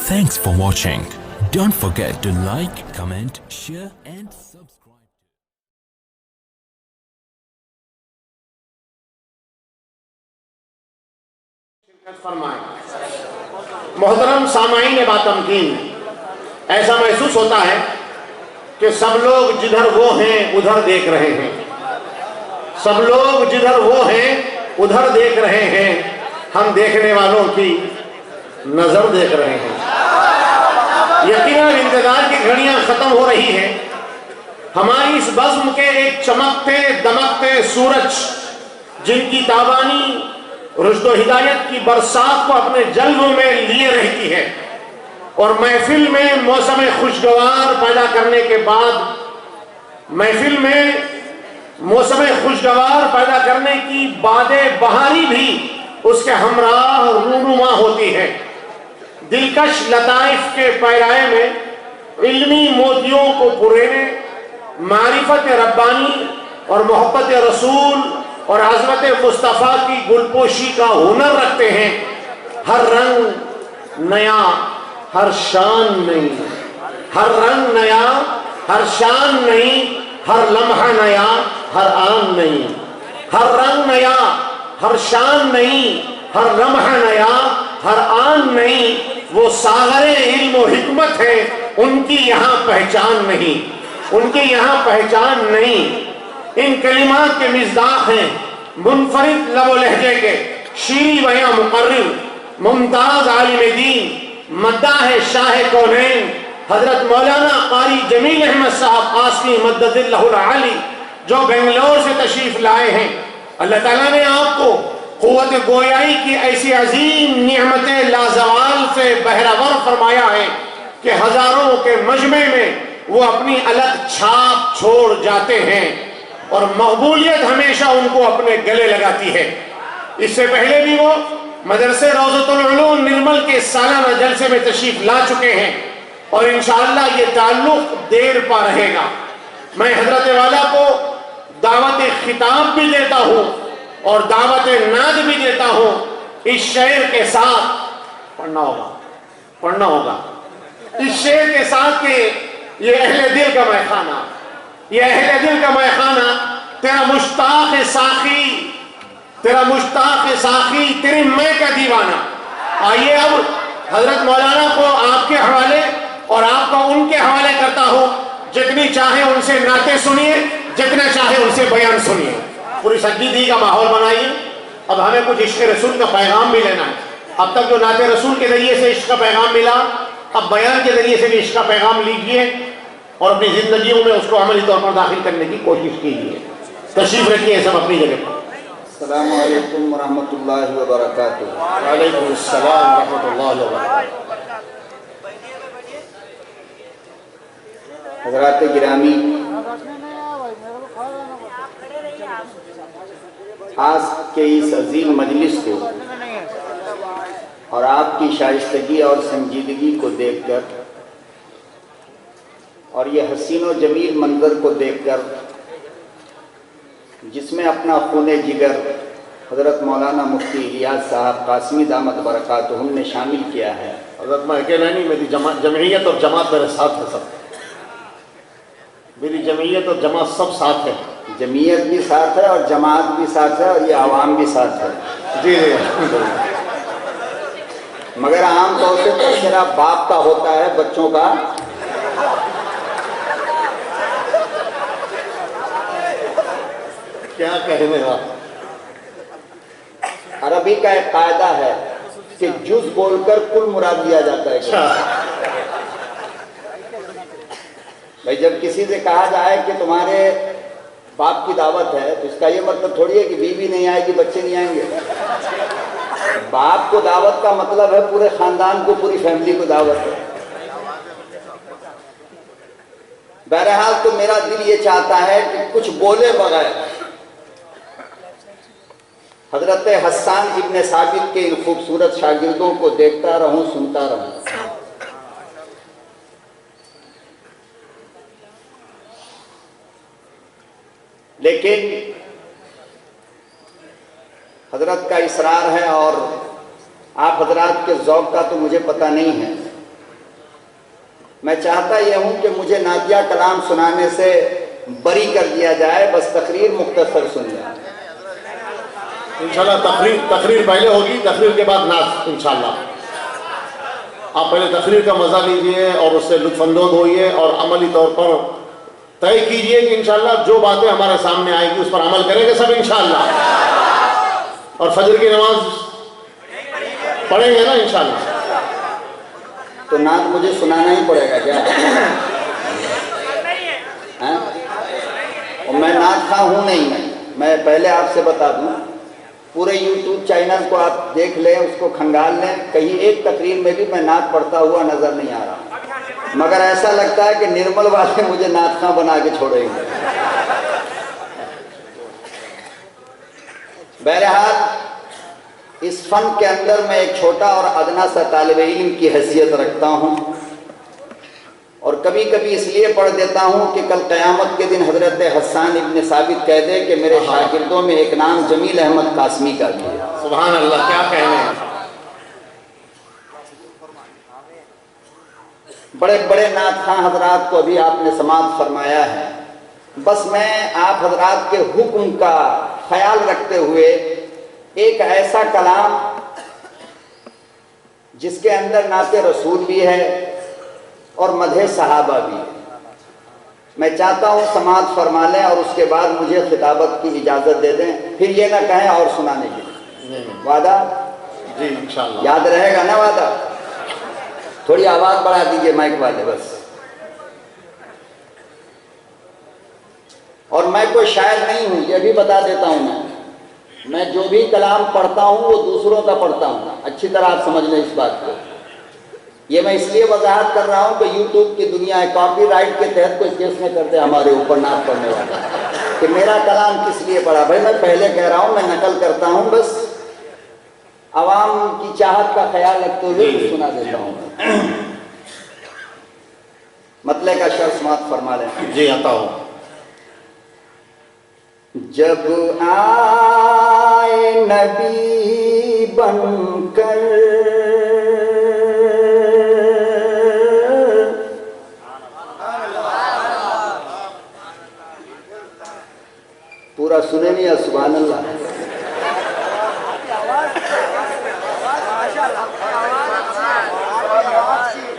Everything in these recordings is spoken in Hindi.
Thanks for watching. Don't forget to like, comment, share and subscribe. मोहतरम सामाईन बातमकीन, ऐसा महसूस होता है कि सब लोग जिधर वो हैं उधर देख रहे हैं। सब लोग जिधर वो हैं उधर देख रहे हैं। हम देखने वालों की नजर देख रहे हैं। यकीनन इंतजार की घड़ियां खत्म हो रही हैं। हमारी इस बज़्म के एक चमकते दमकते सूरज, जिनकी ताबानी रुश्द व हिदायत की बरसात को अपने जल्व में लिए रहती है और महफिल में मौसम खुशगवार पैदा करने के बाद, महफिल में मौसम खुशगवार पैदा करने की बादे बहारी भी उसके हमराह रूनुमा होती है। दिलकश लताइफ के पैराए में इल्मी मोतियों को पुरेने, मारिफत रब्बानी और मोहब्बत रसूल और अज़मत मुस्तफ़ा की गुलपोशी का हुनर रखते हैं। हर रंग नया, हर शान नई। हर रंग नया, हर शान नई। हर लम्हा नया, हर आन नई। हर रंग नया, हर शान नई। हर लम्हा नया, हर आन नई। वो सागरे इल्म व हिकमत है, उनकी यहाँ पहचान नहीं। उनकी यहाँ पहचान नहीं। इन कलिमात के मिज़दाक़ हैं मुनफरिद लब लहजे के शीरी बयां मुक़र्रिर, मुमताज़ आलिम दीन, मद्दाह शाह कौनैन हज़रत मौलाना क़ारी जमील अहमद साहब क़ासमी मद्ददिल्लाहुल आली, जो बेंगलोर से तशरीफ़ लाए हैं। अल्लाह ताला ने आपको क़ुव्वत गोयाई की ऐसी अजीम निअमत लाज़वाल से बहरावर फरमाया है कि हज़ारों के मजमे में वो अपनी अलग छाप छोड़ जाते हैं और मकबूलियत हमेशा उनको अपने गले लगाती है। इससे पहले भी वो मदरसे रौज़तुल उलूम निर्मल के सालाना जलसे में तशरीफ ला चुके हैं और इंशाअल्लाह ये ताल्लुक देर पा रहेगा। मैं हजरत वाला को दावत खिताब भी देता हूँ और दावत नाद भी देता हूँ। इस शेर के साथ पढ़ना होगा इस शेर के साथ के ये अहले दिल का मैखाना, ये अहले दिल का मैखाना, तेरा मुश्ताक साखी, तेरा मुश्ताक साखी, तेरी मैं का दीवाना। आइए अब हजरत मौलाना को आपके हवाले और आपका उनके हवाले करता हूँ। जितनी चाहे उनसे नाते सुनिए, जितना चाहे उनसे बयान सुनिए। पूरी सज्जीदी का माहौल बनाइए। अब हमें कुछ इश्क़ रसूल का पैगाम भी लेना है। अब तक जो नाते रसूल के जरिए से इश्क़ का पैगाम मिला, अब बयान के जरिए से भी इश्क़ का पैगाम लीजिए और अपनी जिंदगियों में उसको अमली तौर पर दाखिल करने की कोशिश कीजिए। तशरीफ रखिए सब अपनी जगह पर। अस्सलामु अलैकुम व रहमतुल्लाहि व बरकातुहू। व अलैकुम अस्सलाम व रहमतुल्लाहि व बरकातुहू। हज़रात गिरामी, आज के इस अजीम मजलिस को और आपकी शाइस्तगी और संजीदगी को देखकर और ये हसीन व जमील मंजर को देखकर, जिसमें अपना खूने जिगर हज़रत मौलाना मुफ्ती इलियास साहब कासमी दामत बरकातुहुम ने शामिल किया है। हज़रत मैं अकेला नहीं, मेरी जमईयत और जमात मेरे साथ है। सब मेरी जमईयत और जमात सब साथ है। जमीयत भी साथ है और जमात भी साथ है और ये आवाम भी साथ है। जी मगर आम तौर से तशरा बाप का होता है, बच्चों का क्या कहने का। अरबी का एक कायदा है कि जुज बोलकर कुल मुराद लिया जाता है। भाई जब किसी से कहा जाए कि तुम्हारे बाप की दावत है, तो इसका ये मतलब थोड़ी है कि बीवी नहीं आएगी, बच्चे नहीं आएंगे। बाप को दावत का मतलब है पूरे खानदान को, पूरी फैमिली को दावत है। बहरहाल तो मेरा दिल ये चाहता है कि कुछ बोले बगैर हजरत हस्सान इब्ने साबित के इन खूबसूरत शागिर्दों को देखता रहूं, सुनता रहूं। लेकिन हजरत का इसरार है और आप हजरात के ज़ौक़ का तो मुझे पता नहीं है, मैं चाहता यह हूं कि मुझे नातिया कलाम सुनाने से बरी कर दिया जाए, बस तकरीर मुख्तसर सुन जाए। इंशाल्लाह तकरीर पहले होगी, तकरीर के बाद नाच इंशाल्लाह। आप पहले तकरीर का मजा लीजिए और उससे लुत्फानंदोज होइए और अमली तौर पर तय कीजिए कि इंशाल्लाह जो बातें हमारे सामने आएगी उस पर अमल करेंगे सब इंशाल्लाह। और फजर की नमाज पढ़ेंगे ना इंशाल्लाह। तो नात मुझे सुनाना ही पड़ेगा क्या? हैं? और मैं नात खा हूं नहीं, मैं पहले आपसे बता दूं, पूरे YouTube चैनल को आप देख लें, उसको खंगाल लें, कहीं एक तकरीर में भी मैं नात पढ़ता हुआ नजर नहीं आ रहा, मगर ऐसा लगता है कि निर्मल वाले मुझे नात खां बना के छोड़ेंगे। बहरहाल इस फन के अंदर मैं एक छोटा और अदना सा तालिब इल्म की हैसियत रखता हूं, और कभी कभी इसलिए पढ़ देता हूं कि कल क़यामत के दिन हजरत हसन इब्न साबित कह दे कि मेरे शागिर्दों में एक नाम जमील अहमद कासमी का भी है। सुभान अल्लाह, क्या कहने हैं। बड़े बड़े नात खां हजरात को अभी आपने समाअत फरमाया है, बस मैं आप हजरात के हुक्म का ख्याल रखते हुए एक ऐसा कलाम जिसके अंदर नाते रसूल भी है और मदहे सहाबा भी है, मैं चाहता हूं समाअत फरमा लें और उसके बाद मुझे खिताबत की इजाजत दे दें, फिर ये ना कहें और सुनाने के लिए। वादा? जी इंशाल्लाह। याद रहेगा ना वादा? थोड़ी आवाज बढ़ा दीजिए माइक वाले बस। और मैं कोई शायर नहीं हूं, यह भी बता देता हूं। मैं जो भी कलाम पढ़ता हूं वो दूसरों का पढ़ता हूं, अच्छी तरह आप समझ लें इस बात को। ये मैं इसलिए वजाहत कर रहा हूं कि यूट्यूब की दुनिया है, कॉपीराइट के तहत कोई केस में करते हमारे ऊपर नात पढ़ने वाला कि मेरा कलाम किस लिए पढ़ा। भाई मैं पहले कह रहा हूं, मैं नकल करता हूं, बस आवाम की चाहत का ख्याल रखते हुए सुना देता हूं। मतले का शर्त समाअत फरमा लें। जी आता हूं। जब आए नबी बनकर पूरा सुने नहीं है? सुभान अल्लाह।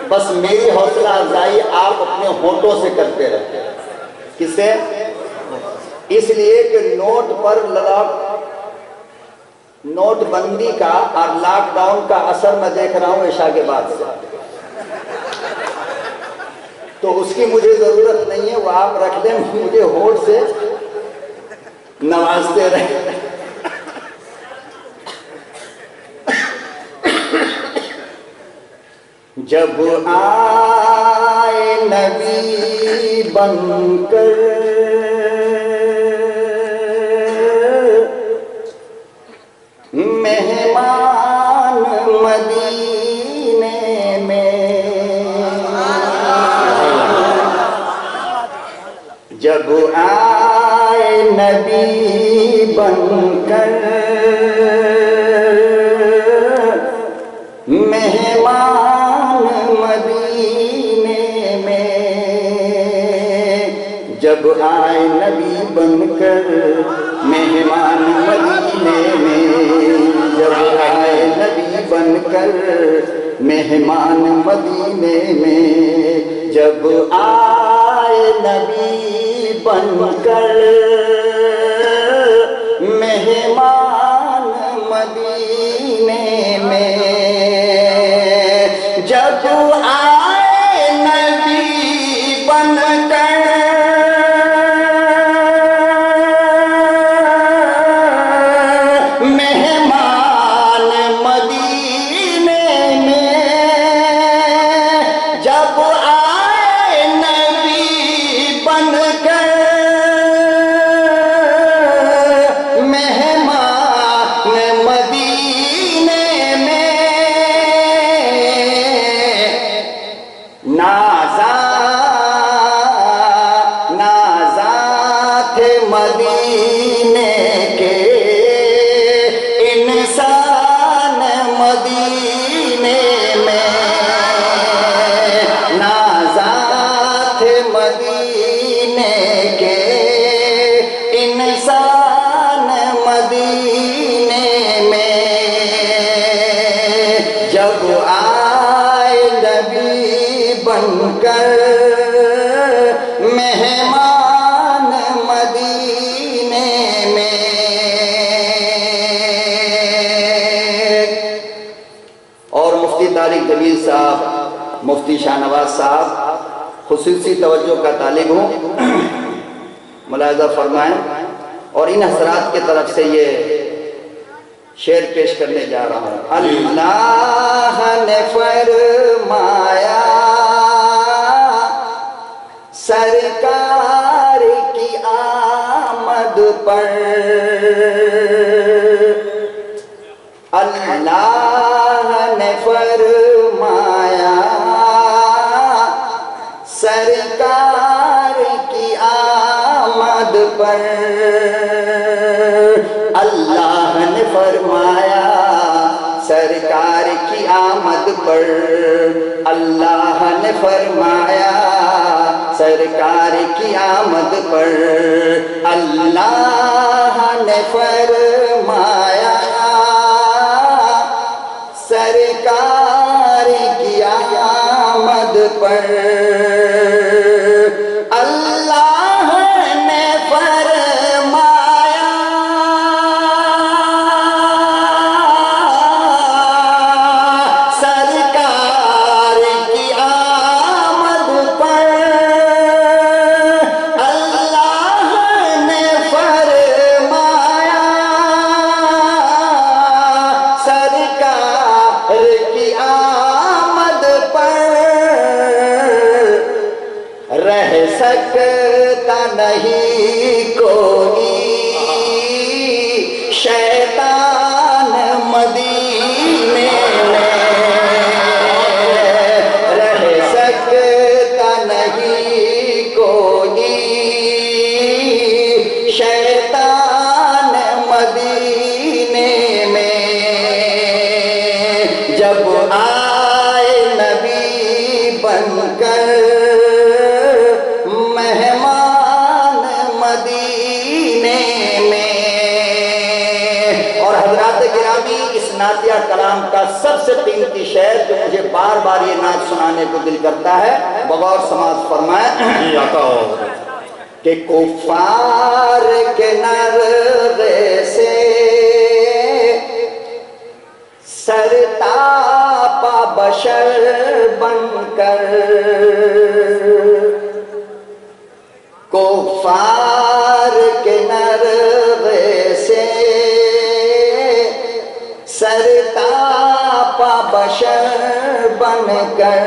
बस मेरी हौसला अफजाई आप अपने होठों से करते रहते हैं। किससे? इसलिए कि नोट पर नोटबंदी का और लॉकडाउन का असर मैं देख रहा हूं ईशा के बाद से, तो उसकी मुझे जरूरत नहीं है, वो आप रख दें, मुझे होठ से नवाजते रहे। जब आए नबी बनकर मेहमान मदीने में, जब आए नबी बनकर मेहमान मदीने में, जब आए नबी बनकर मेहमान मदीने में, जब आए नबी बनकर मेहमान मदीने में, जब आए नबी बनकर मेहमान मदीने में, जब आए नबी बनकर मेहमान मदीने में, जब आए नबी बनकर मेहमान मदीने में, जब आए नबी बनकर मेहमान मदीने में, और मुफ्ती तारिक जमील साहब, मुफ्ती शाहनवाज साहब, खुसूसी तवज्जो का तालिब हूँ, मुलाहिज़ा फरमाएं। और इन हज़रात के तरफ से ये शेर पेश करने जा रहा हूँ। अल्लाह ने फरमाया सरकार की आमद पर, अल्लाह ने फरमाया सरकार की आमद पर, अल्लाह ने फरमाया सरकार की आमद पर, अल्लाह ने फरमाया सरकार की आमद पर, अल्लाह ने फरमाया सरकार की आमद पर, अल्लाह ने फरमाया सरकार की आमद पर, अल्लाह ने फरमाया सरकार की आमद पर, रह सकता नहीं कोई शैतान मदीने में, रह सकता नहीं कोई शैतान मदीने में, जब आए नबी बनकर मेहमान मदीने में। और हजरात गिरामी, इस नातिया कलाम का सबसे कीमती शेर जो मुझे बार बार ये नात सुनाने को दिल करता है, बगौर समाज फरमाए कि कुफार के नरगे से सरतापा बशर बनकर, कुफार के नरगे से सरतापा बशर बनकर,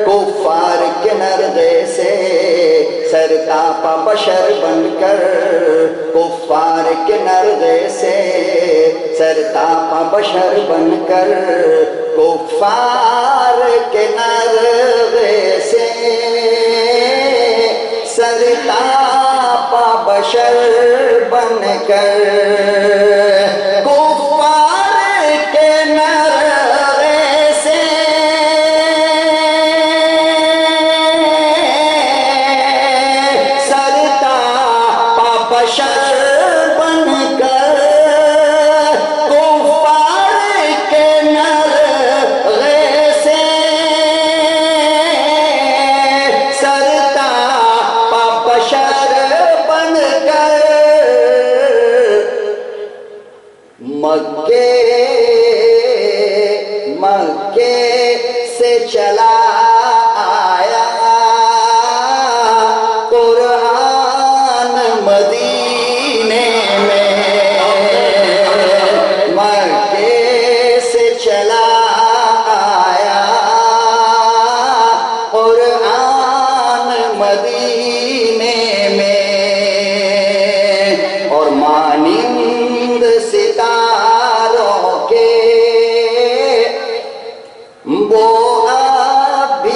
कुफार के नरगे से सरतापा बशर बनकर, कुफार के नरगे से सरतापा बशर बनकर, कुफार के नरगे से सरतापा बशर बनकर, कुफार के नरगे से सरतापा बशर बनकर, कुफार के नरगे से सरतापा बशर बनकर, मक्के से चला आया कुरान मदीने में, मक्के से चला आया कुरान मदीने में, और मानिंद सितारों के वो अब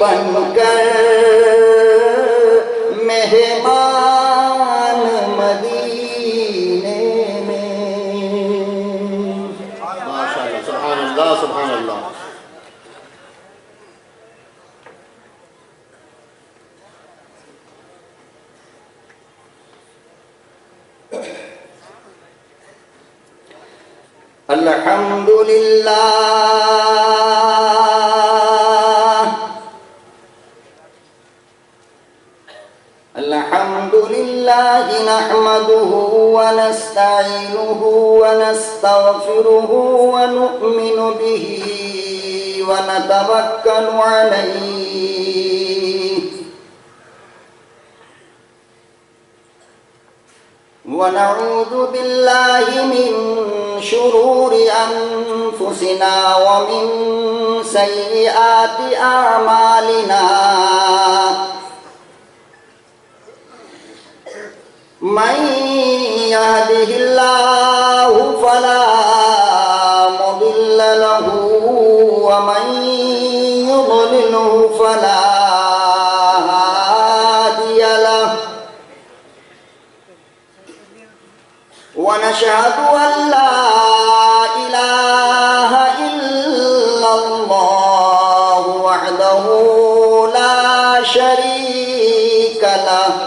बनकर मेहमान मदीने में। माशाअल्लाह, सुभान अल्लाह, सुभान अल्लाह। अल्हम्दुलिल्लाह अल्हम्दुलिल्लाह नहमदुहु व नस्तईनुहु व नस्तगफिरुहु व नु'मिनु बिही व नतवक्कलु अलैहि व नऊज़ु बिल्लाहि मिन शुरूरि अनफुसिना व मिन सय्यिआति अअमालिना। मन यहदिहिल्लाहु फला मुदिल्ल लहु व मन युद्लिलहु फला हादिय लहु। व नशहदु अन ला इलाहा इल्लल्लाहु वहदहु ला शरीक लहु।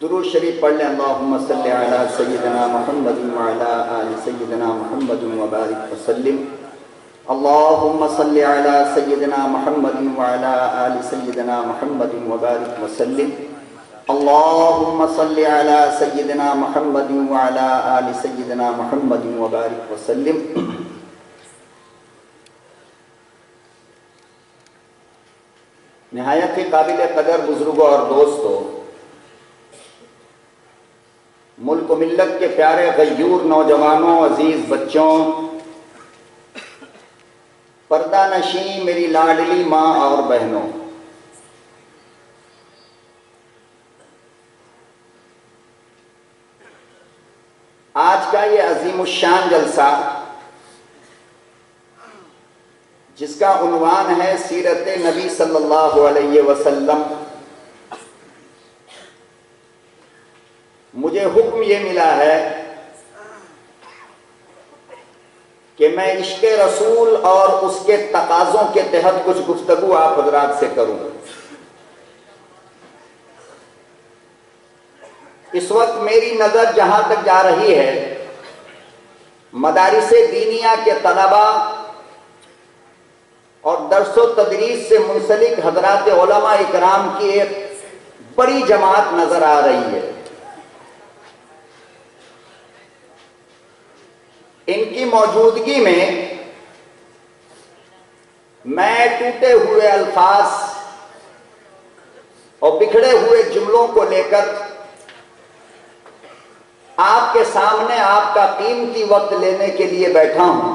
दुरूद शरीफ पढ़ लें. अल्लाहुम्मा सल्लि अला सय्यिदिना मुहम्मदिन व अला आलि सय्यिदिना मुहम्मदिन व बारिक व सल्लिम. अल्लाहुम्मा सल्लि अला सय्यिदिना मुहम्मदिन व अला आलि सय्यिदिना मुहम्मदिन व बारिक व सल्लिम. अल्लाहुम्मा सल्लि अला सय्यिदिना मुहम्मदिन व अला आलि सय्यिदिना मुहम्मदिन व बारिक व सल्लिम. निहायत ही काबिल कदर बुजुर्गों और दोस्तों, मुल्क मिल्लत के प्यारे गयूर नौजवानों, अजीज बच्चों, पर्दा नशी मेरी लाडली माँ और बहनों, आज का ये अजीमुशान जलसा जिसका उन्वान है सीरत नबी सल्लल्लाहु अलैहि वसल्लम, मुझे हुक्म ये मिला है कि मैं इश्क़ रसूल और उसके तकाज़ों के तहत कुछ गुफ्तगू आप हजरात से करूं। इस वक्त मेरी नजर जहां तक जा रही है, मदारिसे दीनिया के तलबा और दरसो तदरीस से मुंसलिक हजरात उलमा इकराम की एक बड़ी जमात नजर आ रही है। इनकी मौजूदगी में मैं टूटे हुए अल्फाज और बिखरे हुए जुमलों को लेकर आपके सामने आपका कीमती वक्त लेने के लिए बैठा हूं।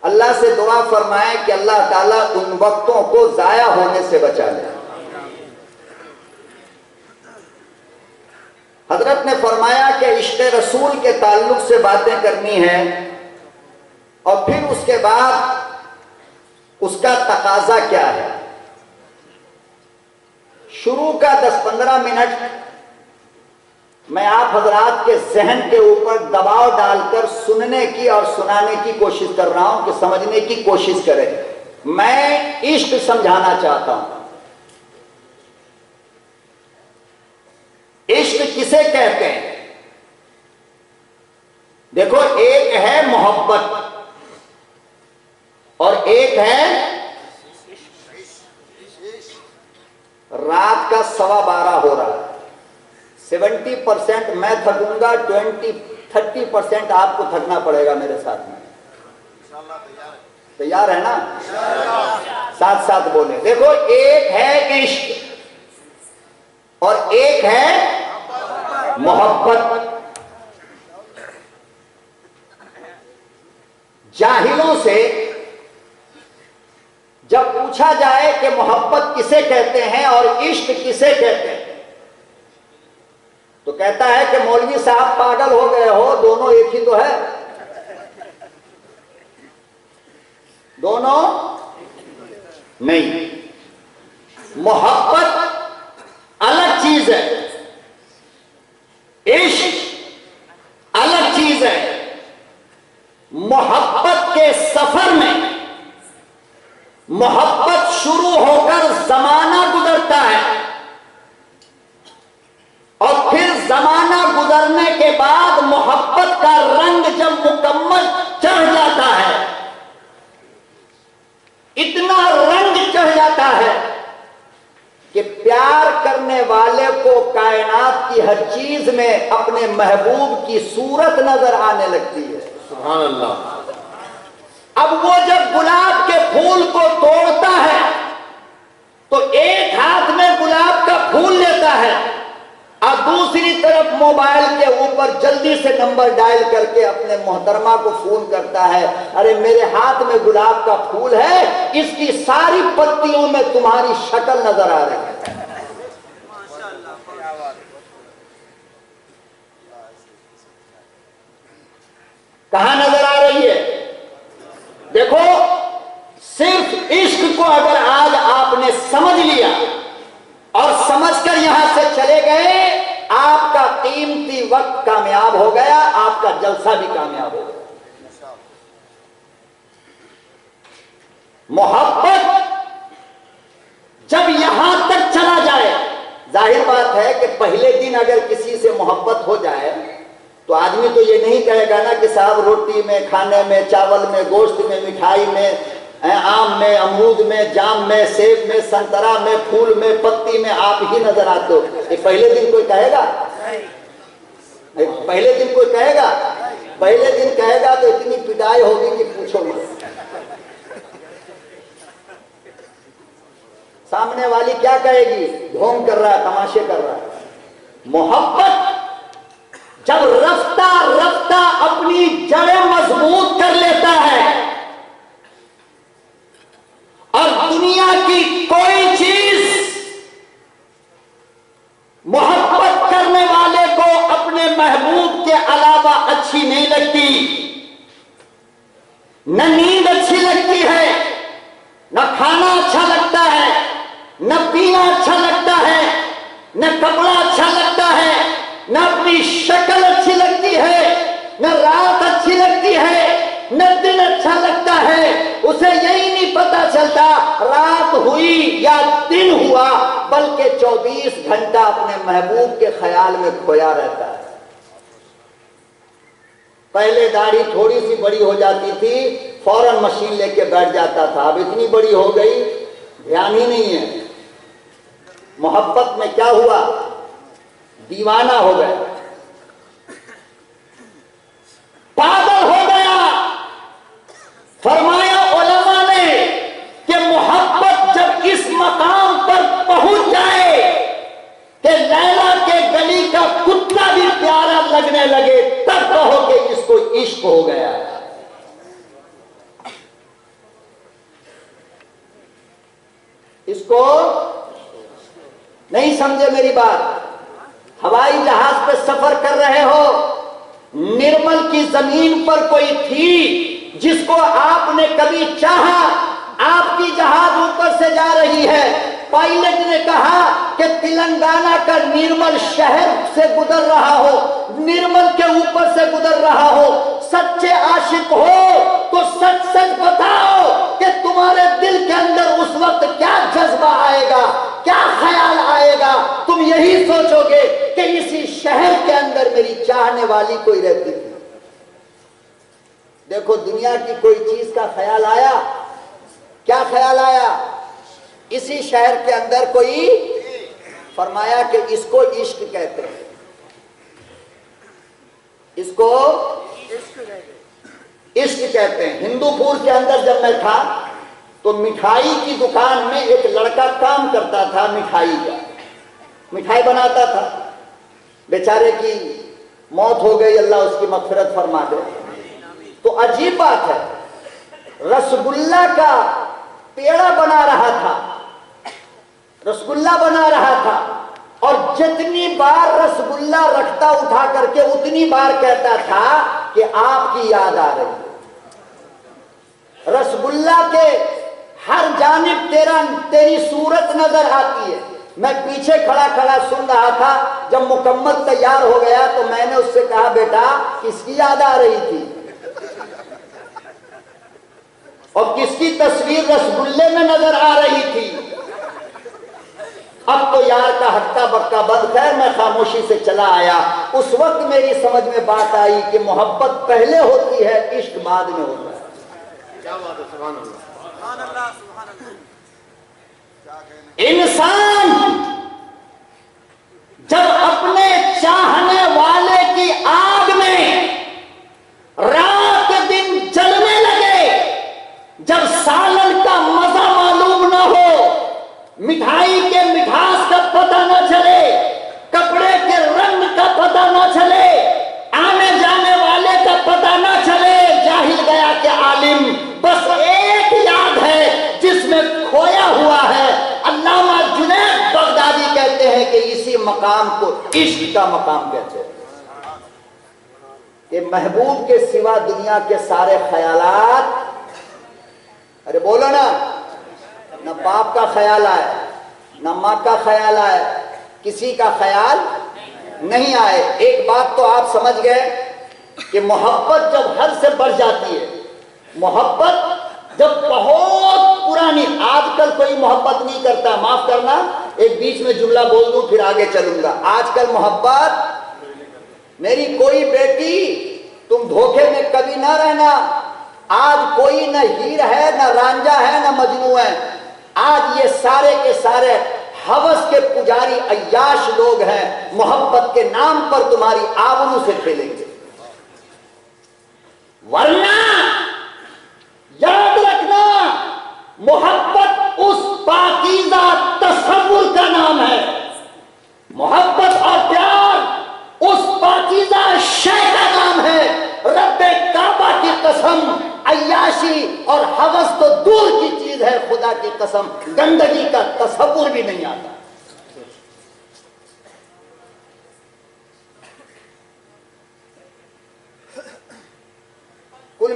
अल्लाह से दुआ फरमाएं कि अल्लाह ताला उन वक्तों को जाया होने से बचा ले। हजरत ने फरमाया कि इश्क़ रसूल के ताल्लुक से बातें करनी है और फिर उसके बाद उसका तकाजा क्या है। शुरू का 10-15 मिनट मैं आप हजरात के जहन के ऊपर दबाव डालकर सुनने की और सुनाने की कोशिश कर रहा हूं कि समझने की कोशिश करें। मैं इश्क समझाना चाहता हूं। इश्क किसे कहते हैं? देखो, एक है मोहब्बत और एक है रात का 12:15 हो रहा है। 70% मैं थकूंगा, 20-30% आपको थकना पड़ेगा मेरे साथ में। तैयार है ना? साथ साथ बोले। देखो, एक है इश्क और एक है मोहब्बत। जाहिलों से जब पूछा जाए कि मोहब्बत किसे कहते हैं और इश्क किसे कहते हैं, तो कहता है कि मौलवी साहब पागल हो गए हो, दोनों एक ही तो है। दोनों नहीं। मोहब्बत अलग चीज है, इश्क अलग चीज है। मोहब्बत के सफर में मोहब्बत शुरू होकर जमाना गुजरता है और फिर जमाना गुजरने के बाद मोहब्बत का रंग जब मुकम्मल चढ़ जाता है, इतना रंग चढ़ जाता है कि प्यार करने वाले को कायनात की हर चीज में अपने महबूब की सूरत नजर आने लगती है। सुभान अल्लाह। अब वो जब गुलाब के फूल को तोड़ता है तो एक हाथ में गुलाब का फूल लेता है और दूसरी तरफ मोबाइल के ऊपर जल्दी से नंबर डायल करके अपने मोहतरमा को फोन करता है, अरे मेरे हाथ में गुलाब का फूल है, इसकी सारी पत्तियों में तुम्हारी शक्ल नजर आ रही है। कहां नजर आ रही है? देखो, सिर्फ इश्क को अगर आज आपने समझ लिया और समझकर यहां से चले गए, आपका कीमती वक्त कामयाब हो गया, आपका जलसा भी कामयाब हो गया। मोहब्बत जब यहां तक चला जाए, जाहिर बात है कि पहले दिन अगर किसी से मोहब्बत हो जाए तो आदमी तो ये नहीं कहेगा ना कि साहब रोटी में, खाने में, चावल में, गोश्त में, मिठाई में, आम में, अमरूद में, जाम में, सेब में, संतरा में, फूल में, पत्ती में आप ही नजर आते हो। ये पहले दिन कोई कहेगा? पहले दिन कोई कहेगा? पहले दिन कहेगा तो इतनी पिटाई होगी कि पूछो मत। सामने वाली क्या कहेगी? ढोंग कर रहा है, तमाशे कर रहा है। मोहब्बत जब रफ्ता रफ्ता अपनी जड़ें मजबूत कर लेता है और दुनिया की कोई चीज मोहब्बत करने वाले को अपने अच्छी नहीं लगती, न नींद अच्छी लगती है, न खाना अच्छा लगता है, न पीना अच्छा लगता है, न कपड़ा अच्छा लगता है, न अपनी शक्ल अच्छी लगती है, न रात अच्छी लगती है, न दिन अच्छा लगता है। उसे यही नहीं पता चलता रात हुई या दिन हुआ, बल्कि 24 घंटा अपने महबूब के ख्याल में खोया रहता है। पहले दाढ़ी थोड़ी सी बड़ी हो जाती थी, फौरन मशीन लेके बैठ जाता था, अब इतनी बड़ी हो गई ध्यान ही नहीं है। मोहब्बत में क्या हुआ, दीवाना हो गया, पागल हो गया। फरमाया उलमा ने कि मोहब्बत जब इस मकाम पर पहुंच जाए कि लैला के गली का कुत्ता भी प्यारा लगने लगे, तब कहो कि इसको इश्क हो गया। इसको नहीं समझे मेरी बात। हवाई जहाज पे सफर कर रहे हो, निर्मल की जमीन पर कोई थी जिसको आपने कभी चाहा, आपकी जहाज ऊपर से जा रही है, पायलट ने कहा कि तेलंगाना का निर्मल शहर से गुजर रहा हो, निर्मल के ऊपर से गुजर रहा हो, सच्चे आशिक हो तो सच सच बताओ कि तुम्हारे दिल के अंदर उस वक्त क्या जज्बा आएगा, क्या ख्याल आएगा। तुम यही सोचोगे कि इसी शहर के अंदर मेरी चाहने वाली कोई रहती थी। देखो दुनिया की कोई चीज का ख्याल आया, क्या ख्याल आया, इसी शहर के अंदर कोई, फरमाया कि इसको इश्क कहते हैं, इसको इश्क कहते हैं। हिंदूपुर के अंदर जब मैं था तो मिठाई की दुकान में एक लड़का काम करता था, मिठाई का, मिठाई बनाता था। बेचारे की मौत हो गई, अल्लाह उसकी मग़फ़िरत फरमा दे। तो अजीब बात है, रसगुल्ला का पेड़ा बना रहा था, रसगुल्ला बना रहा था, और जितनी बार रसगुल्ला रखता उठा करके उतनी बार कहता था कि आपकी याद आ रही है। रसगुल्ला के हर जानिब तेरी सूरत नजर आती है। मैं पीछे खड़ा खड़ा सुन रहा था, जब मुकम्मल तैयार हो गया तो मैंने उससे कहा, बेटा किसकी याद आ रही थी और किसकी तस्वीर रसगुल्ले में नजर आ रही थी। अब तो यार का हट्टा बक्का बंद, खैर मैं खामोशी से चला आया। उस वक्त मेरी समझ में बात आई कि मोहब्बत पहले होती है, इश्क बाद में होता है। क्या बात है, सुभान अल्लाह। इंसान जब अपने चाहने वाले की आग में रात दिन जलने लगे, जब सालन का मजा मालूम ना हो, मिठाई के मिठास का पता न चले, कपड़े के रंग का पता न चले, आने जाने वाले का पता न चले, जाहिल गया कि आलिम, बस एक याद है जिसमें खोया हुआ है। अल्लामा जुनैद बगदादी कहते हैं कि इसी मकाम को इश्क का मकाम कहते हैं, कि महबूब के सिवा दुनिया के सारे ख्यालात, अरे बोलो ना, न बाप का ख्याल आए, न माँ का ख्याल आए, किसी का ख्याल नहीं आए। एक बात तो आप समझ गए कि मोहब्बत जब हद से बढ़ जाती है, मोहब्बत जब बहुत पुरानी, आजकल कोई मोहब्बत नहीं करता, माफ करना एक बीच में जुमला बोल दूं फिर आगे चलूंगा। आजकल मोहब्बत, मेरी कोई बेटी तुम धोखे में कभी ना रहना, आज कोई न हीर है, न रांझा है, न मजनू है, आज ये सारे के सारे हवस के पुजारी अय्याश लोग हैं, मोहब्बत के नाम पर तुम्हारी आबरू से खेलेंगे। वरना याद रखना, मोहब्बत उस पाकीज़ा तसव्वुर का नाम है, मोहब्बत और प्यार उस पाकीज़ा शय का नाम है। रब्बे काबा की कसम, अय्याशी और हवस तो दूर की चीज है, खुदा की कसम गंदगी का तसव्वुर भी नहीं आता।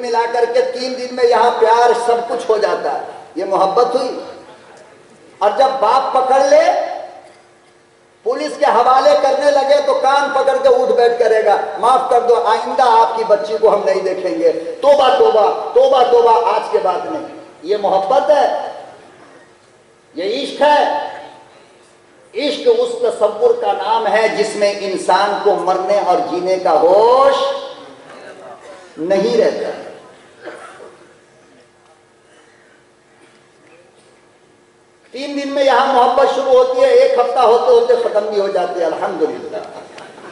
मिलाकर के 3 दिन में यहाँ प्यार सब कुछ हो जाता है, ये मोहब्बत हुई? और जब बाप पकड़ ले, पुलिस के हवाले करने लगे तो कान पकड़ के उठ बैठ करेगा, माफ कर दो, आइंदा आपकी बच्ची को हम नहीं देखेंगे, तोबा तोबा तोबा तोबा, आज के बाद नहीं। ये मोहब्बत है? ये इश्क है? इश्क उस तसव्वुर का नाम है जिसमें इंसान को मरने और जीने का होश नहीं रहता। तीन दिन में यहां मोहब्बत शुरू होती है, 1 हफ्ता होते होते खत्म भी हो जाती है। अल्हम्दुलिल्लाह,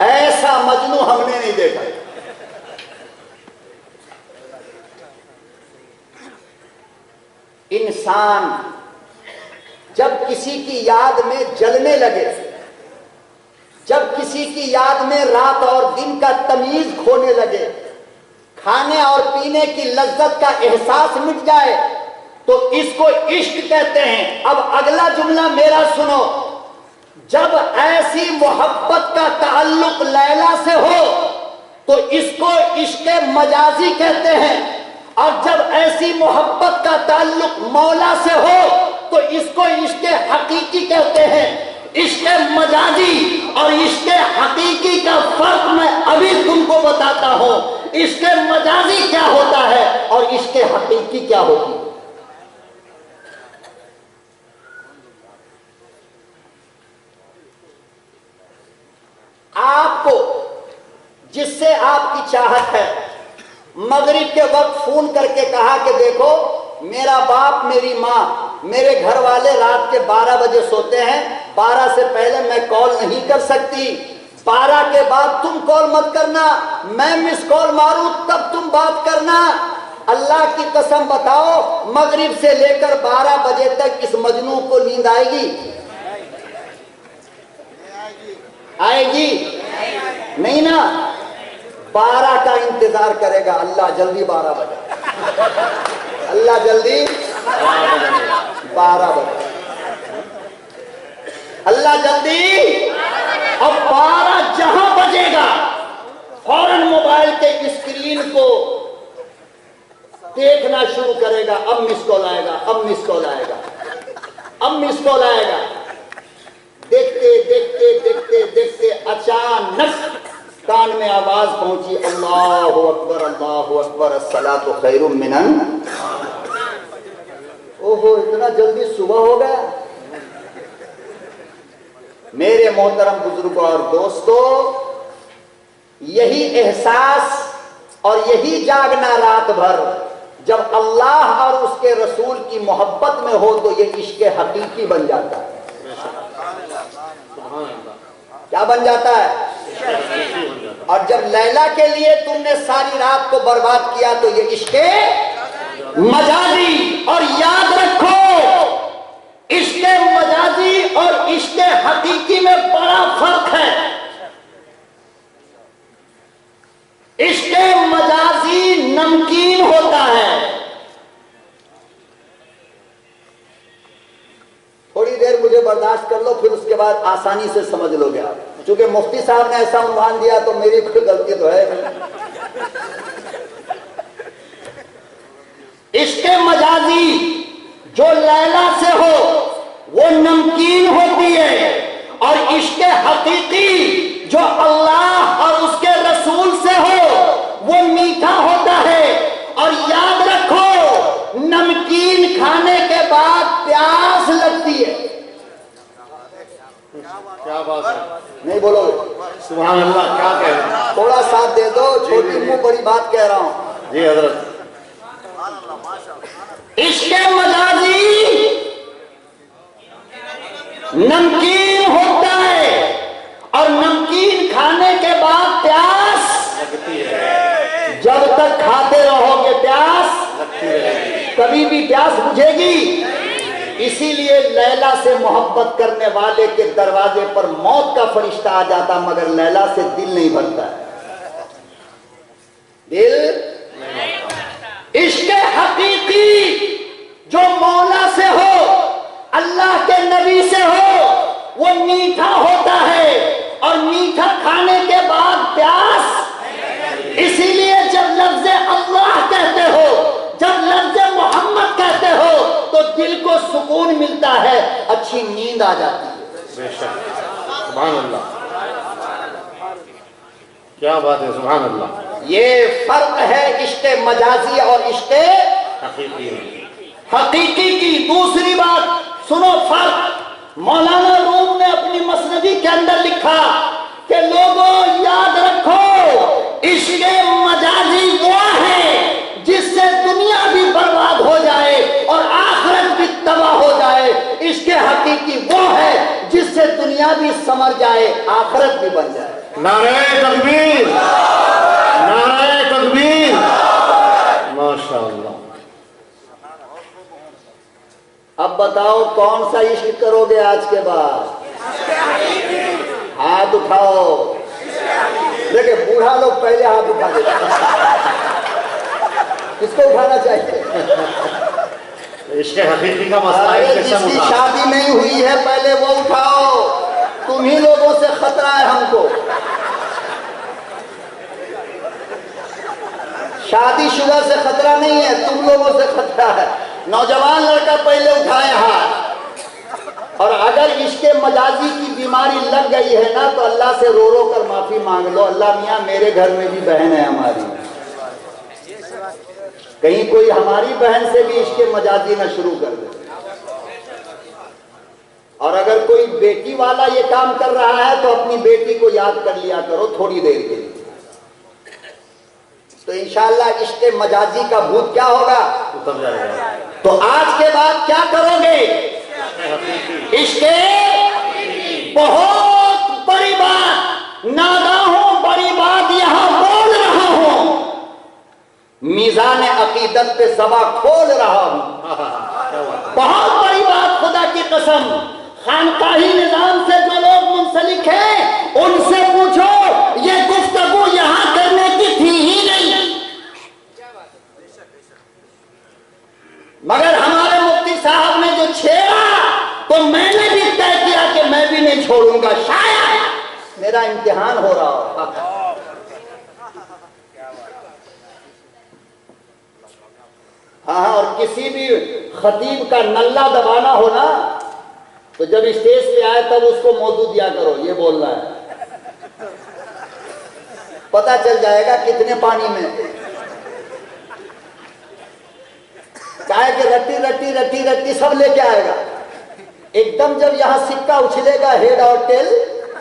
ऐसा मजनू हमने नहीं देखा। इंसान जब किसी की याद में जलने लगे, जब किसी की याद में रात और दिन का तमीज खोने लगे, खाने और पीने की लज्जत का एहसास मिट जाए, तो इसको इश्क कहते हैं। अब अगला जुमला मेरा सुनो, जब ऐसी मोहब्बत का ताल्लुक लैला से हो तो इसको इश्क मजाजी कहते हैं, और जब ऐसी मोहब्बत का ताल्लुक मौला से हो तो इसको इश्क हकीकी कहते हैं। इश्क मजाजी और इश्क हकीकी का फर्क मैं अभी तुमको बताता हूं। इश्क मजाजी क्या होता है और इश्क हकीकी क्या होती है। आपको जिससे आपकी चाहत है, मगरिब के वक्त फोन करके कहा कि देखो मेरा बाप मेरी माँ मेरे घर वाले रात के 12 बजे सोते हैं, 12 से पहले मैं कॉल नहीं कर सकती, 12 के बाद तुम कॉल मत करना, मैं मिस कॉल मारूं तब तुम बात करना। अल्लाह की कसम बताओ, मगरिब से लेकर 12 बजे तक इस मजनू को नींद आएगी? आएगी नहीं ना? 12 का इंतजार करेगा, अल्लाह जल्दी 12 बजे, अल्लाह जल्दी 12 बजे, अल्लाह जल्दी। अब 12 जहां बजेगा फौरन मोबाइल के स्क्रीन को देखना शुरू करेगा, अब मिस कॉल आएगा, अब मिस कॉल आएगा, अब मिस कॉल आएगा। देखते देखते देखते देखते अचानक कान में आवाज पहुंची, अल्लाहु अकबर अल्लाहु अकबर अस्सलातु खैरुम मिनन। ओहो, इतना जल्दी सुबह हो गया। मेरे मोहतरम बुजुर्गों और दोस्तों, यही एहसास और यही जागना रात भर जब अल्लाह और उसके रसूल की मोहब्बत में हो तो ये इश्क हकीकी बन जाता है। क्या बन जाता है? और जब लैला के लिए तुमने सारी रात को बर्बाद किया तो ये इश्क मजाजी। और याद रखो, इश्क मजाजी और इश्क हकीकी में बड़ा फर्क है। इश्क मजाजी नमकीन होता है। थोड़ी देर मुझे बर्दाश्त कर लो, फिर उसके बाद आसानी से समझ लोगे आप। चूंकि मुफ्ती साहब ने ऐसा उन्वान दिया तो मेरी कोई गलती तो है नहीं। इश्क मजाजी जो लैला से हो वो नमकीन होती है, और इश्क हकीकी जो अल्लाह और उसके रसूल से हो वो मीठा होता है। और याद रखो, नमकीन खाने के बाद प्यास लगती है। क्या बात है? नहीं बोलोगे? सुभान अल्लाह, क्या कह रहे हैं? थोड़ा साथ दे दो, छोटी मुंह बड़ी बात कह रहा हूं। जी हजरत। इश्क मजाजी नमकीन होता है, और नमकीन खाने के बाद प्यास लगती है। जब तक खाते रहोगे प्यास लगती रहेगी, कभी भी प्यास बुझेगी? इसीलिए लैला से मोहब्बत करने वाले के दरवाजे पर मौत का फरिश्ता आ जाता, मगर लैला से दिल नहीं भरता है। दिल इश्क हकीकी जो मौला से हो, अल्लाह के नबी से हो, वो मीठा होता है, और मीठा खाने के बाद प्यास। इसीलिए जब लफ्ज़ अल्लाह कहते दिल को सुकून मिलता है, अच्छी नींद आ जाती है। बेशक, सुभान अल्लाह, क्या बात है, सुभान अल्लाह। ये फर्क है इश्क मजाजी और इश्क हकीकी की। दूसरी बात सुनो फर्क, मौलाना रूम ने अपनी मसनदी के अंदर लिखा कि लोगों याद रखो, इश्क मजाजी वो है जिससे दुनिया भी बर्बाद हो जाए और आखिरत भी तबाह हो जाए। इश्क हकीकी वो है जिससे दुनिया भी संवर जाए, आखिरत भी बन जाए। नारे तकबीर, नारे तकबीर, माशाअल्लाह। अब बताओ कौन सा इश्क करोगे आज के बाद? हाथ उठाओ। देखिए बूढ़ा लोग पहले हाथ उठा देते, किसको उठाना चाहिए? इश्क हकीकी का मसला है, जिसकी शादी नहीं हुई है पहले वो उठाओ। तुम ही लोगों से खतरा है हमको। शादीशुदा से खतरा नहीं है, तुम लोगों से खतरा है। नौजवान लड़का पहले उठाए हाथ। और अगर इसके मजाजी की बीमारी लग गई है ना, तो अल्लाह से रो रो कर माफी मांग लो। अल्लाह मियाँ मेरे घर में भी बहन है हमारी, कहीं कोई हमारी बहन से भी इसके मजाजी ना शुरू कर दे। और अगर कोई बेटी वाला ये काम कर रहा है तो अपनी बेटी को याद कर लिया करो थोड़ी देर के लिए, तो इंशाअल्लाह इश्क़ मजाजी का भूत क्या होगा, उतर जाएगा। तो आज के बाद क्या करोगे? इश्क़ बहुत बड़ी बात, नागाहों बड़ी बात यहां बोल रहा हूं, मीज़ान अकीदत पे ज़बा खोल रहा हूं। बहुत बड़ी बात, खुदा की कसम। खानकाही निजाम से जो लोग मुंसलिक हैं उनसे पूछो, ये गुफ्तगू यहां करने की थी ही नहीं। मगर हमारे मुफ्ती साहब ने जो छेड़ा, तो मैंने भी तय किया कि मैं भी नहीं छोड़ूंगा, शायद मेरा इम्तिहान हो रहा हो। हाँ, और किसी भी खतीब का नल्ला दबाना हो ना, तो जब स्टेज पे आए तब उसको मौजूद दिया करो, ये बोलना है, पता चल जाएगा कितने पानी में। चाहे कि रट्टी रट्टी रट्टी रट्टी सब लेके आएगा, एकदम जब यहां सिक्का उछलेगा हेड और टेल,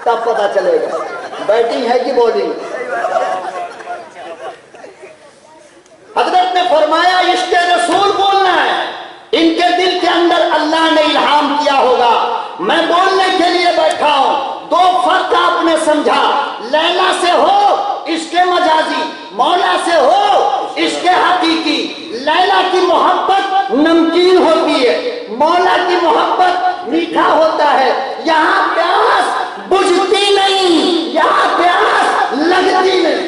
तब पता चलेगा बैटिंग है कि बॉलिंग। हजरत ने फरमाया इश्क़ रसूल बोलना है, इनके दिल के अंदर अल्लाह ने इल्हाम किया होगा। मैं बोलने के लिए बैठा हूं। दो फर्क आपने समझा, लैला से हो इश्क़ मजाजी, मौला से हो इश्क़ हकीकी। लैला की मोहब्बत नमकीन होती है, मौला की मोहब्बत मीठा होता है। यहाँ प्यास बुझती नहीं, यहाँ प्यास लगती नहीं।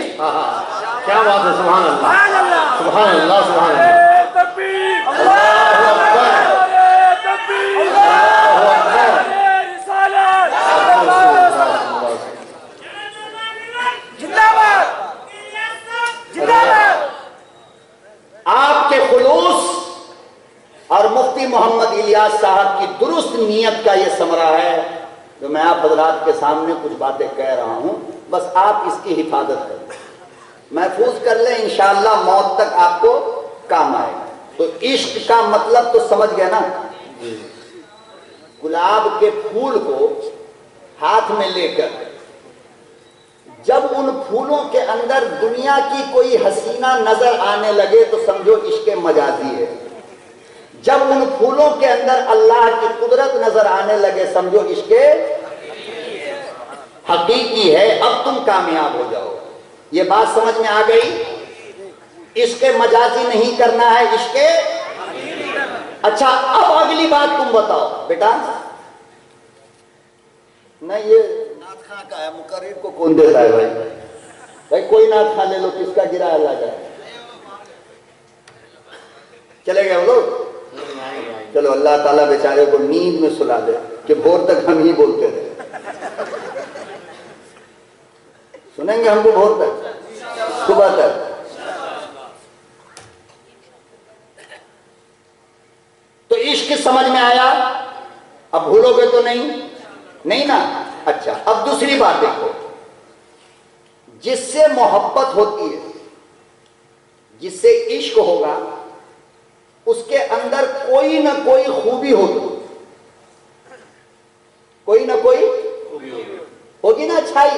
क्या बात है, सुभान अल्लाह, सुभान अल्लाह, सुभान अल्लाह। आपके खुलूस और मुफ्ती मोहम्मद इलियास साहब की दुरुस्त नीयत का ये समरा है जो मैं आप हजरात के सामने कुछ बातें कह रहा हूं। बस आप इसकी हिफाजत करें, महफूज कर लें, इंशाअल्लाह मौत तक आपको काम आएगा। तो इश्क का मतलब तो समझ गए ना? गुलाब के फूल को हाथ में लेकर जब उन फूलों के अंदर दुनिया की कोई हसीना नजर आने लगे तो समझो इश्क़ मजाजी है। जब उन फूलों के अंदर अल्लाह की कुदरत नजर आने लगे समझो इश्क़ हकीकी है। अब तुम कामयाब हो जाओ। ये बात समझ में आ गई? इश्क़ मजाजी नहीं करना है, इश्क़। अच्छा, अब अगली बात तुम बताओ बेटा। नहीं, ये नाथ खां का है, मुकर्रिर को कौन देता है भाई? भाई कोई नाथ खां ले लो, किसका गिरा अल्लाह का। चले गए वो लोग? चलो अल्लाह ताला बेचारे को नींद में सुला दे कि भोर तक हम ही बोलते रहे। सुनेंगे हमको भोर तक, सुबह तक। तो इश्क समझ में आया? अब भूलोगे तो नहीं? नहीं ना? अच्छा, अब दूसरी बात देखो, जिससे मोहब्बत होती है, जिससे इश्क होगा, उसके अंदर कोई ना कोई खूबी होगी, कोई ना कोई होगी ना अच्छाई।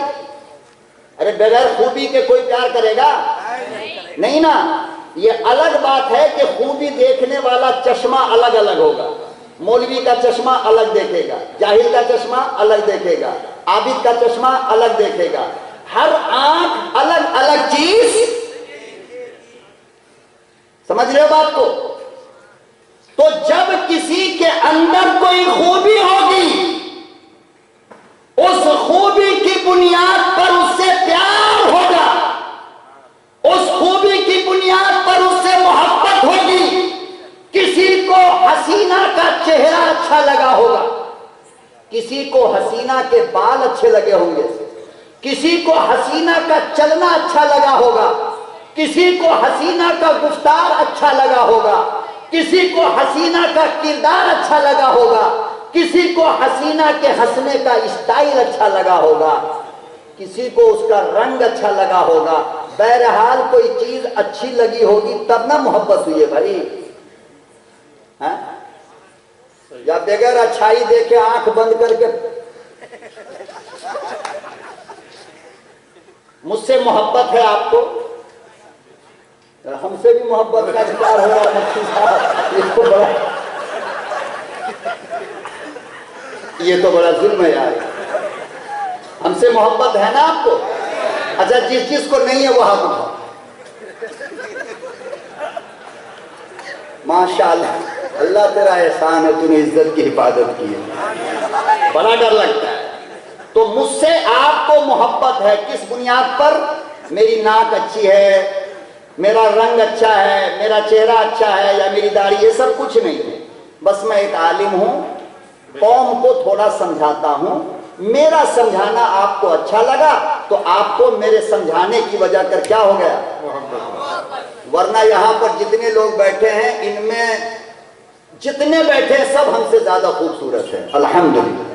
अरे बगैर खूबी के कोई प्यार करेगा? नहीं ना। ये अलग बात है कि खूबी देखने वाला चश्मा अलग अलग होगा। मौलवी का चश्मा अलग देखेगा, जाहिल का चश्मा अलग देखेगा, आबिद का चश्मा अलग देखेगा। हर आंख अलग अलग चीज, समझ रहे हो बात को? तो जब किसी के अंदर कोई खूबी होगी, उस खूबी की बुनियाद पर उससे प्यार होगा, उस खूबी की बुनियाद पर उससे मोहब्बत होगी। किसी को हसीना का चेहरा अच्छा लगा होगा, किसी को हसीना के बाल अच्छे लगे होंगे, किसी को हसीना का चलना अच्छा लगा होगा, किसी को हसीना का गुफ्तार अच्छा लगा होगा, किसी को हसीना का किरदार अच्छा लगा होगा, किसी को हसीना के हंसने का स्टाइल अच्छा लगा होगा, किसी को उसका रंग अच्छा लगा होगा। बहरहाल कोई चीज अच्छी लगी होगी तब ना मोहब्बत हुई है भाई, है? या बगैर अच्छाई देखे आंख बंद करके मुझसे मोहब्बत है आपको, हमसे भी मोहब्बत का इजहार हो रहा है, इसको बड़ा, ये तो बड़ा जुल्म है यार। हमसे मोहब्बत है ना आपको? अच्छा, जिस को नहीं है वो हाथ उठाओ। माशाअल्लाह, अल्लाह तेरा एहसान है, तूने इज्जत की हिफाजत की है। बड़ा डर लगता है। तो मुझसे आपको मोहब्बत है किस बुनियाद पर? मेरी नाक अच्छी है, मेरा रंग अच्छा है, मेरा चेहरा अच्छा है, या मेरी दाढ़ी, ये सब कुछ नहीं है। बस मैं एक आलिम हूं, कौम को थोड़ा समझाता हूं, मेरा समझाना आपको अच्छा लगा तो आपको मेरे समझाने की वजह कर क्या हो गया? वरना यहां पर जितने लोग बैठे हैं, इनमें जितने बैठे हैं सब हमसे ज्यादा खूबसूरत है, अल्हम्दुलिल्लाह,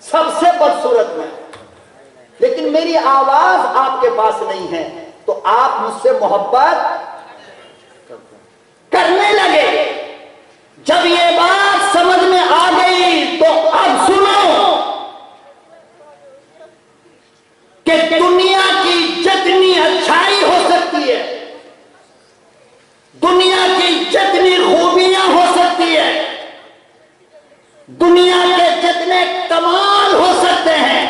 सबसे बदसूरत में। लेकिन मेरी आवाज आपके पास नहीं है, तो आप मुझसे मोहब्बत करने लगे। जब ये बात समझ में आ गई तो अब सुनो कि दुनिया की जितनी अच्छाई हो सकती है, दुनिया की जितनी खूबियां हो सकती है, दुनिया के जितने कमाल हो सकते हैं,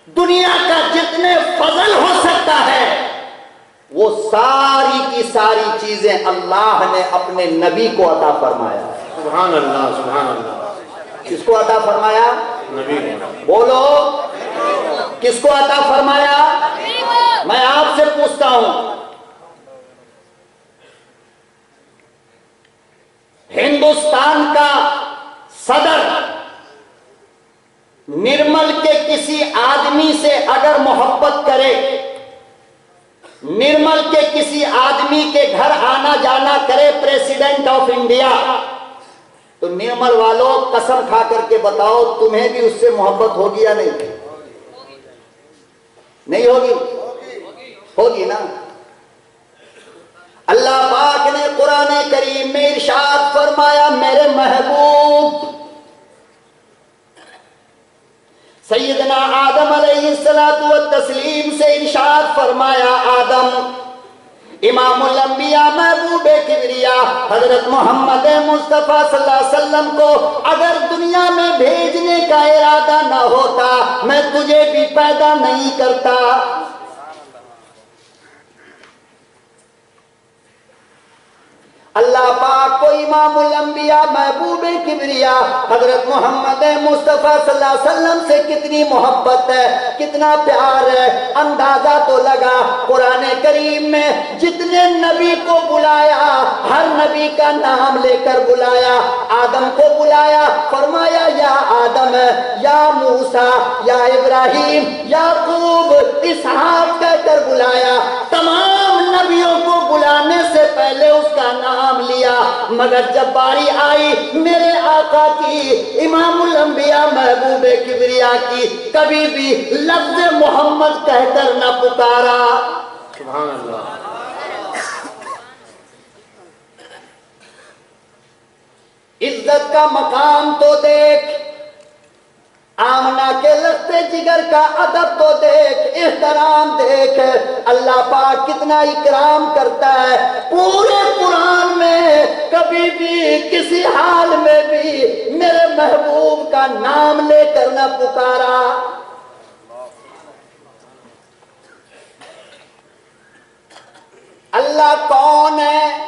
दुनिया का जितने फजल हो सकता है, वो सारी की सारी चीजें अल्लाह ने अपने नबी को अता फरमाया। सुभान अल्लाह, सुभान अल्लाह। किसको अता फरमाया? नबी को। बोलो, किसको अता फरमाया? मैं आपसे पूछता हूं, हिंदुस्तान का सदर निर्मल के किसी आदमी से अगर मोहब्बत करे, निर्मल के किसी आदमी के घर आना जाना करे, प्रेसिडेंट ऑफ इंडिया, तो निर्मल वालों कसम खा करके बताओ, तुम्हें भी उससे मोहब्बत होगी या नहीं? नहीं होगी? होगी ना। अल्लाह पाक ने कुरान करीम में इरशाद फरमाया, मेरे महबूब सैयदना आदम अलैहिस्सलातु व तस्लीम से इरशाद फरमाया, आदम, इमामुल अंबिया, महबूबे किबरिया हजरत मोहम्मद मुस्तफा सल्लल्लाहु अलैहि वसल्लम को अगर दुनिया में भेजने का इरादा न होता, मैं तुझे भी पैदा नहीं करता। अल्लाह पाक को इमामुल अंबिया, महबूबे किबरिया हजरत मोहम्मद मुस्तफा सल्लल्लाहु अलैहि वसल्लम से कितनी मोहब्बत है, कितना प्यार है, अंदाजा तो लगा। कुरान करीम में जितने नबी को बुलाया, हर नबी का नाम लेकर बुलाया। आदम को बुलाया, फरमाया या आदम, या मूसा, या इब्राहिम, याकूब, इसहाक कहकर बुलाया। तमाम नबियों को बुलाने से पहले उसका नाम लिया, मगर जब बारी आई मेरे आका की, इमामुल अंबिया महबूबे किबरिया की, कभी भी लफ्ज़ मोहम्मद कहकर न पुकारा। सुभान अल्लाह। इज्जत का मकाम तो देख, आमना के लफ्ते जिगर का अदब तो देख, एहतराम देख, अल्लाह पाक कितना इकराम करता है। पूरे कुरान में कभी भी किसी हाल में भी मेरे महबूब का नाम लेकर न पुकारा। अल्लाह कौन है?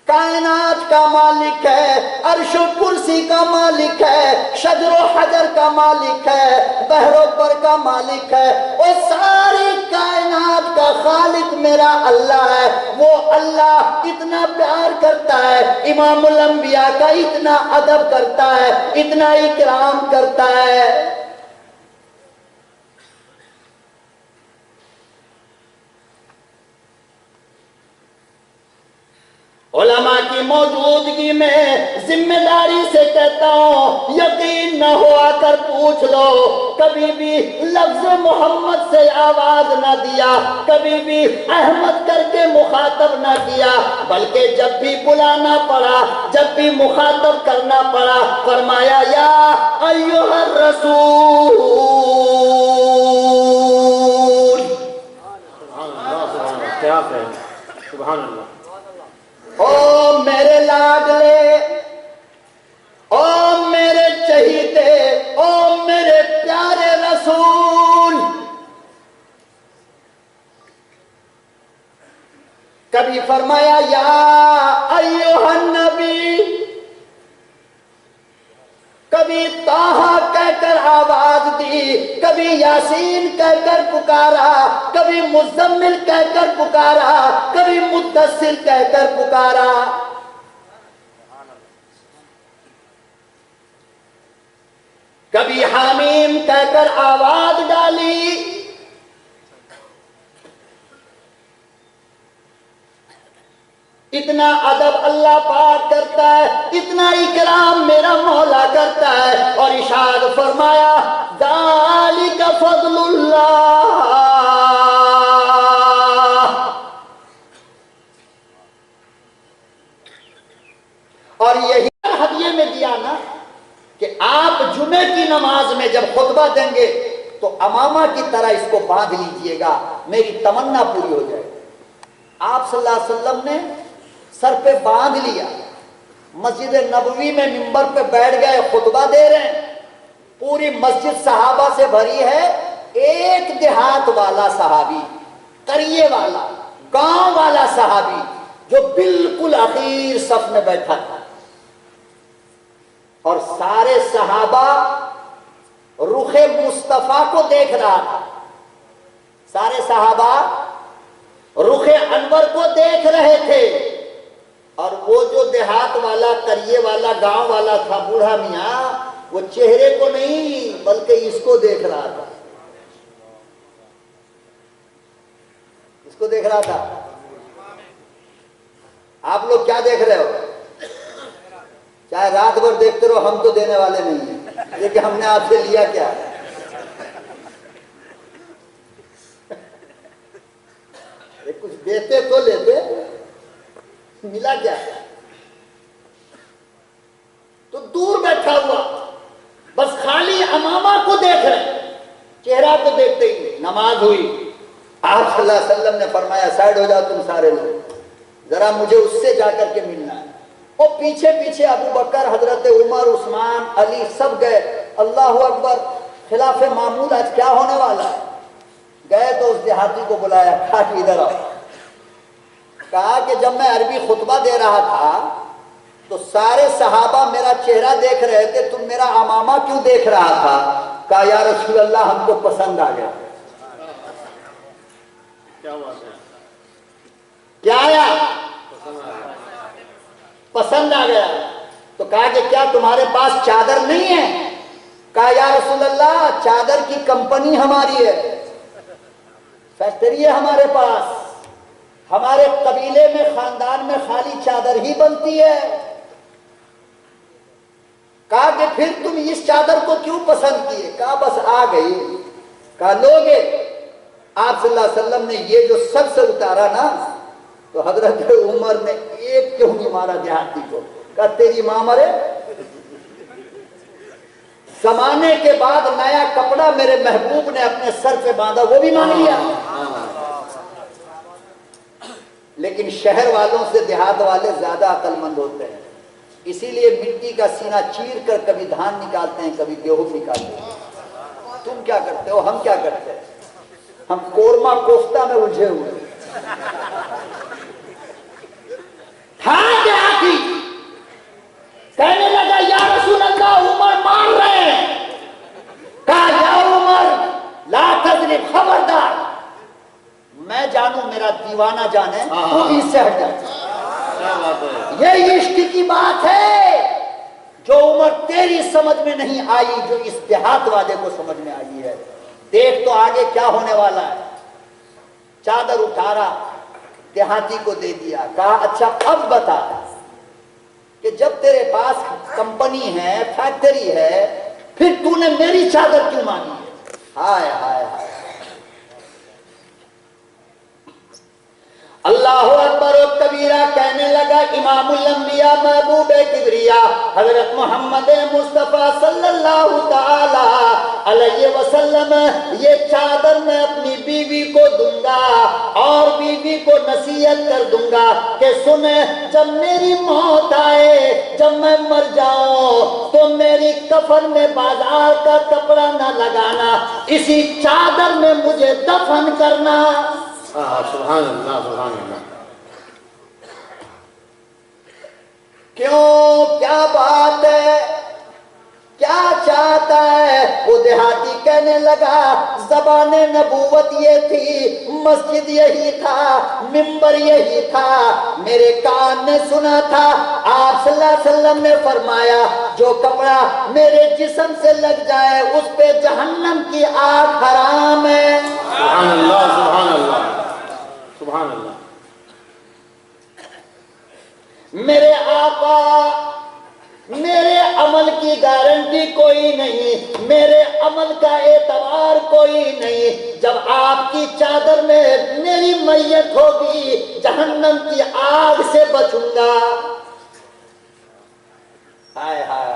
कायनात का मालिक है, अर्शो कुर्सी का मालिक है, शजरो हजर का मालिक है, बहरोबर का मालिक है। वो सारी कायनात का खालिक मेरा अल्लाह है। वो अल्लाह इतना प्यार करता है, इमामुल अंबिया का इतना अदब करता है, इतना इकराम करता है। उलमा की मौजूदगी में जिम्मेदारी से कहता हूं, यकीन न हो आकर पूछ लो, कभी भी लफ्ज मोहम्मद से आवाज न दिया, कभी भी अहमद करके मुखातब न किया, बल्कि जब भी बुलाना पड़ा, जब भी मुखातब करना पड़ा, फरमाया या अय्युहर रसूल। क्या है? सुभान अल्लाह। ओ मेरे लाडले, ओ मेरे चहीते, ओ मेरे प्यारे रसूल। कभी फरमाया या अय्युहन नबी, कभी ताहा कहकर आवाज दी, कभी यासीन कहकर पुकारा, कभी मुज़म्मिल कहकर पुकारा, कभी मुद्दस्सिर कहकर पुकारा। कभी हामीम कहकर आवाज डाली, इतना अदब अल्लाह पाक करता है, इतना इकराम मेरा मौला करता है। और इरशाद फरमाया ज़ालिका फ़ज़्लुल्लाह, और यही हदिये में दिया ना कि आप जुमे की नमाज में जब खुतबा देंगे तो अमामा की तरह इसको बांध लीजिएगा, मेरी तमन्ना पूरी हो जाएगी। आप सल्लल्लाहु अलैहि वसल्लम ने सर पे बांध लिया, मस्जिद नबवी में मिंबर पे बैठ गए, खुतबा दे रहे हैं। पूरी मस्जिद सहाबा से भरी है, एक देहात वाला सहाबी, करिए वाला, गांव वाला सहाबी जो बिल्कुल आखिर सफ में बैठा था, और सारे सहाबा रुखे मुस्तफा को देख रहा था। सारे सहाबा रुखे अनवर को देख रहे थे, और वो जो देहात वाला, करिए वाला, गांव वाला था, बूढ़ा मियां, वो चेहरे को नहीं बल्कि इसको देख रहा था। इसको देख रहा था। आप लोग क्या देख रहे हो? चाहे रात भर देखते रहो, हम तो देने वाले नहीं है, लेकिन हमने आपसे लिया क्या? कुछ देते तो लेते, मिला क्या? तो दूर बैठा हुआ, बस खाली अमामा को देख रहे, चेहरा को देखते ही। नमाज हुई, आप सल्लल्लाहु अलैहि वसल्लम ने फरमाया साइड हो जाओ तुम सारे लोग, जरा मुझे उससे जाकर के मिलना है। और पीछे पीछे अबू बकर, हजरत उमर, उस्मान, अली सब गए। अल्लाहु अकबर, खिलाफे मामूल आज क्या होने वाला है? गए तो उस देहाती को बुलाया, कहा कि इधर आओ। कहा कि जब मैं अरबी खुतबा दे रहा था तो सारे सहाबा मेरा चेहरा देख रहे थे, तुम मेरा अमामा क्यों देख रहा था? कहा या रसूल अल्लाह, हमको पसंद आ गया। क्या बात है? क्या आया? पसंद आ गया। तो कहा कि क्या तुम्हारे पास चादर नहीं है? कहा या रसूल अल्लाह, चादर की कंपनी हमारी है, फैक्ट्री है हमारे पास, हमारे कबीले में, खानदान में खाली चादर ही बनती है। कहा कि फिर तुम इस चादर को क्यों पसंद किए? कहा बस आ गई। कहा लोगे? आप सल्लल्लाहु अलैहि वसल्लम ने ये जो सबसे उतारा ना, तो हजरत उमर ने एक क्यों नहीं मारा देहाती को? कहा तेरी मां मरे। जमाने के बाद नया कपड़ा मेरे महबूब ने अपने सर पे बांधा, वो भी मांग लिया। लेकिन शहर वालों से देहात वाले ज्यादा अक्लमंद होते हैं, इसीलिए मिट्टी का सीना चीर कर कभी धान निकालते हैं, कभी गेहूं निकालते हैं। तुम क्या करते हो, हम क्या करते हैं? हम कोरमा कोफ्ता में उलझे हुए। कहने लगा या रसूल अल्लाह, उमर मार रहे हैं। कहा या उमर ला तजरिब, खबरदार, मैं जानू मेरा दीवाना जाने, तू भी इससे हट जा। ये इश्क की बात है जो उमर तेरी समझ में नहीं आई, जो इस देहात वाले को समझ में आई है। देख तो आगे क्या होने वाला है। चादर उठारा, देहाती को दे दिया। कहा अच्छा अब बता कि जब तेरे पास कंपनी है, फैक्ट्री है, फिर तूने मेरी चादर क्यों मांगी है? हाय हाय हाय। अल्लाहु अकबर और कबीरा। कहने लगा इमामुल अंबिया महबूब किबरिया हजरत मोहम्मद मुस्तफा सल्लल्लाहु ताला अलैहि वसल्लम, ये चादर मैं अपनी बीवी को दूंगा और बीवी को नसीहत कर दूंगा कि सुन, जब मेरी मौत आए, जब मैं मर जाऊं, तो मेरी कफन में बाजार का कपड़ा न लगाना, इसी चादर में मुझे दफन करना। सुभान अल्लाह, सुभान अल्लाह। क्यों, क्या बात है, क्या चाहता है? वो देहाती कहने लगा ज़बाने नबूवत ये थी, मस्जिद यही था, मिंबर यही था, मेरे कान ने सुना था आप सल्लल्लाहु अलैहि वसल्लम ने फरमाया जो कपड़ा मेरे जिस्म से लग जाए उस पे जहन्नम की आग हराम है। सुभान अल्लाह, सुभान अल्लाह, सुभान अल्लाह। मेरे आका, मेरे अमल की गारंटी कोई नहीं, मेरे अमल का एतबार कोई नहीं। जब आपकी चादर में मेरी मैयत होगी, जहन्नम की आग से बचूंगा। हाय हाय।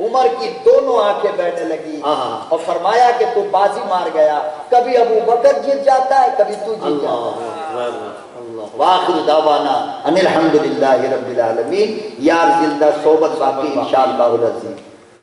उमर की दोनों आंखें बैठने लगी और फरमाया कि तू बाजी मार गया। कभी अबू बकर जीत जाता है, कभी तू जीत जाता है। वाखिर दावाना अनिल हम्दुलिल्लाहि रब्बिल आलमीन। यार जिंदा सोबत बाकी इंशाअल्लाह।